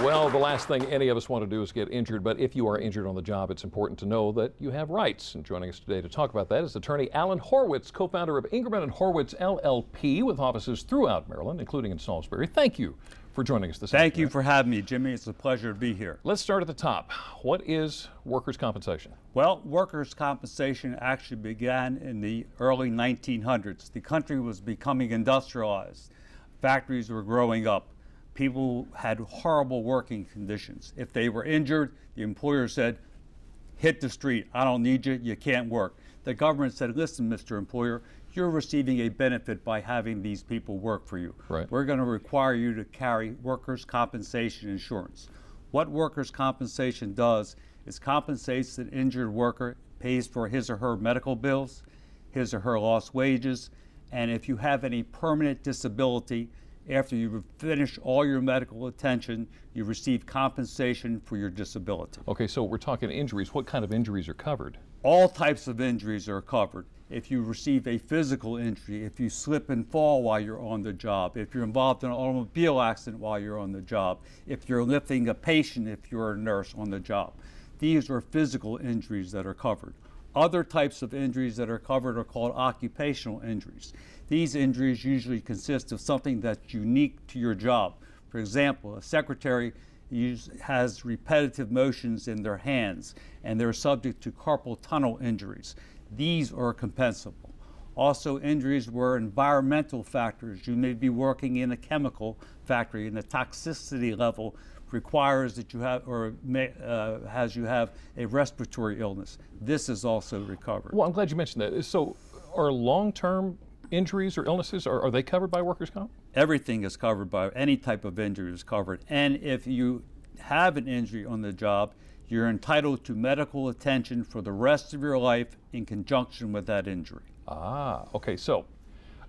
Well, the last thing any of us want to do is get injured, but if you are injured on the job, it's important to know that you have rights. And joining us today to talk about that is attorney Alan Horwitz, co-founder of Ingerman Horwitz LLP, with offices throughout Maryland, including in Salisbury. Thank you for joining us this afternoon. Thank you for having me, Jimmy. It's a pleasure to be here. Let's start at the top. What is workers' compensation? Well, workers' compensation actually began in the early 1900s. The country was becoming industrialized. Factories were growing up. People had horrible working conditions. If they were injured, the employer said, hit the street. I don't need you. You can't work. The government said, listen, Mr. Employer, you're receiving a benefit by having these people work for you. Right. We're going to require you to carry workers' compensation insurance. What workers' compensation does is compensates an injured worker, pays for his or her medical bills, his or her lost wages, and if you have any permanent disability, after you finish all your medical attention, you receive compensation for your disability. Okay, so we're talking injuries. What kind of injuries are covered? All types of injuries are covered. If you receive a physical injury, if you slip and fall while you're on the job, if you're involved in an automobile accident while you're on the job, if you're lifting a patient, if you're a nurse on the job. These are physical injuries that are covered. Other types of injuries that are covered are called occupational injuries. These injuries usually consist of something that's unique to your job. For example, a secretary has repetitive motions in their hands, and they're subject to carpal tunnel injuries. These are compensable. Also, injuries where environmental factors, you may be working in a chemical factory and the toxicity level requires that you have, or has you have a respiratory illness. This is also recovered. Well, I'm glad you mentioned that. So are long-term injuries or illnesses, are they covered by workers' comp? Everything is covered by, any type of injury is covered. And if you have an injury on the job, you're entitled to medical attention for the rest of your life in conjunction with that injury. Ah, okay. So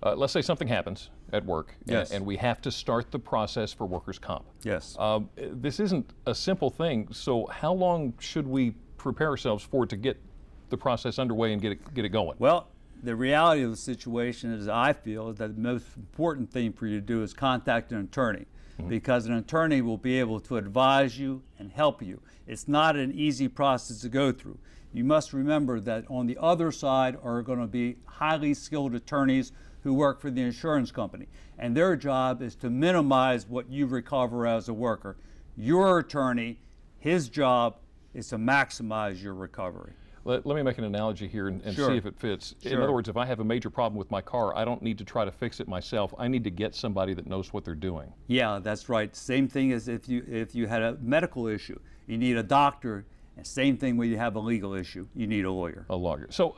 let's say something happens at work, yes, and we have to start the process for workers' comp. Yes. This isn't a simple thing, so how long should we prepare ourselves for to get the process underway and get it going? Well, the reality of the situation is, I feel that the most important thing for you to do is contact an attorney, because an attorney will be able to advise you and help you. It's not an easy process to go through. You must remember that on the other side are going to be highly skilled attorneys who work for the insurance company, and their job is to minimize what you recover as a worker. Your attorney, his job is to maximize your recovery. Let me make an analogy here and Sure. see if it fits. Sure. In other words, if I have a major problem with my car, I don't need to try to fix it myself. I need to get somebody that knows what they're doing. Yeah, that's right. Same thing as if you had a medical issue, you need a doctor. And same thing when you have a legal issue, you need a lawyer. A lawyer. So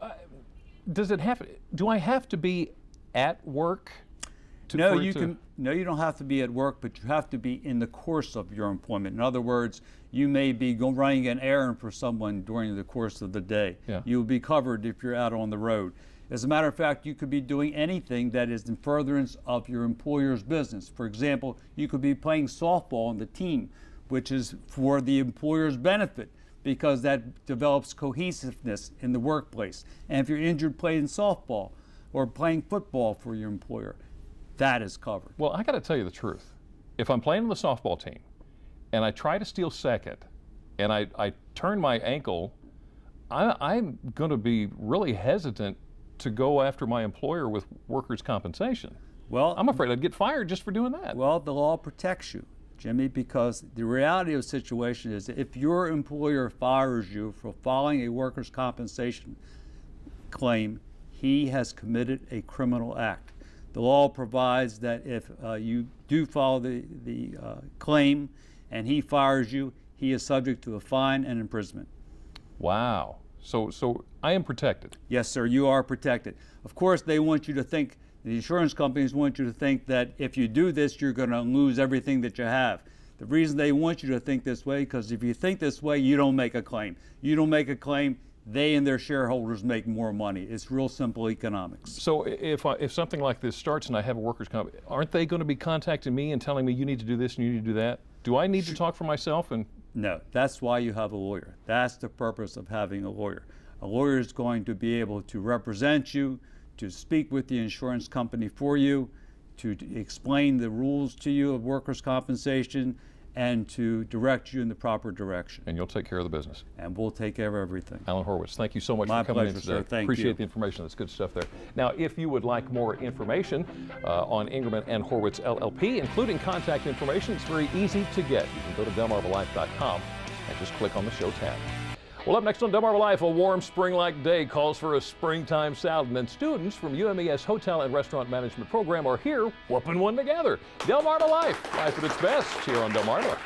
do I have to be at work? No, you don't have to be at work, but you have to be in the course of your employment. In other words, you may be running an errand for someone during the course of the day. Yeah. You'll be covered if you're out on the road. As a matter of fact, you could be doing anything that is in furtherance of your employer's business. For example, you could be playing softball on the team, which is for the employer's benefit, because that develops cohesiveness in the workplace. And if you're injured playing softball or playing football for your employer, that is covered. Well, I got to tell you the truth. If I'm playing on the softball team and I try to steal second and I turn my ankle, I'm going to be really hesitant to go after my employer with workers' compensation. Well, I'm afraid I'd get fired just for doing that. Well, the law protects you, Jimmy, because the reality of the situation is, if your employer fires you for filing a workers' compensation claim, he has committed a criminal act. The law provides that if you do file the claim and he fires you, he is subject to a fine and imprisonment. Wow. So I am protected. Yes, sir, you are protected. Of course, they want you to think, the insurance companies want you to think that if you do this, you're going to lose everything that you have. The reason they want you to think this way, because if you think this way, you don't make a claim. You don't make a claim, they and their shareholders make more money. It's real simple economics. So if something like this starts and I have a workers' comp, aren't they going to be contacting me and telling me you need to do this and you need to do that? Do I need to talk for myself? No, that's why you have a lawyer. That's the purpose of having a lawyer. A lawyer is going to be able to represent you, to speak with the insurance company for you, to explain the rules to you of workers' compensation, and to direct you in the proper direction. And you'll take care of the business. And we'll take care of everything. Alan Horwitz, thank you so much My for coming pleasure, in today. sir. Thank Appreciate you. the information. That's good stuff there. Now, if you would like more information on Ingerman and Horwitz LLP, including contact information, it's very easy to get. You can go to delmarvalife.com and just click on the show tab. Well, up next on Delmarva Life, a warm spring-like day calls for a springtime salad, and then students from UMES Hotel and Restaurant Management Program are here whooping one together. Delmarva Life at its best here on Delmarva.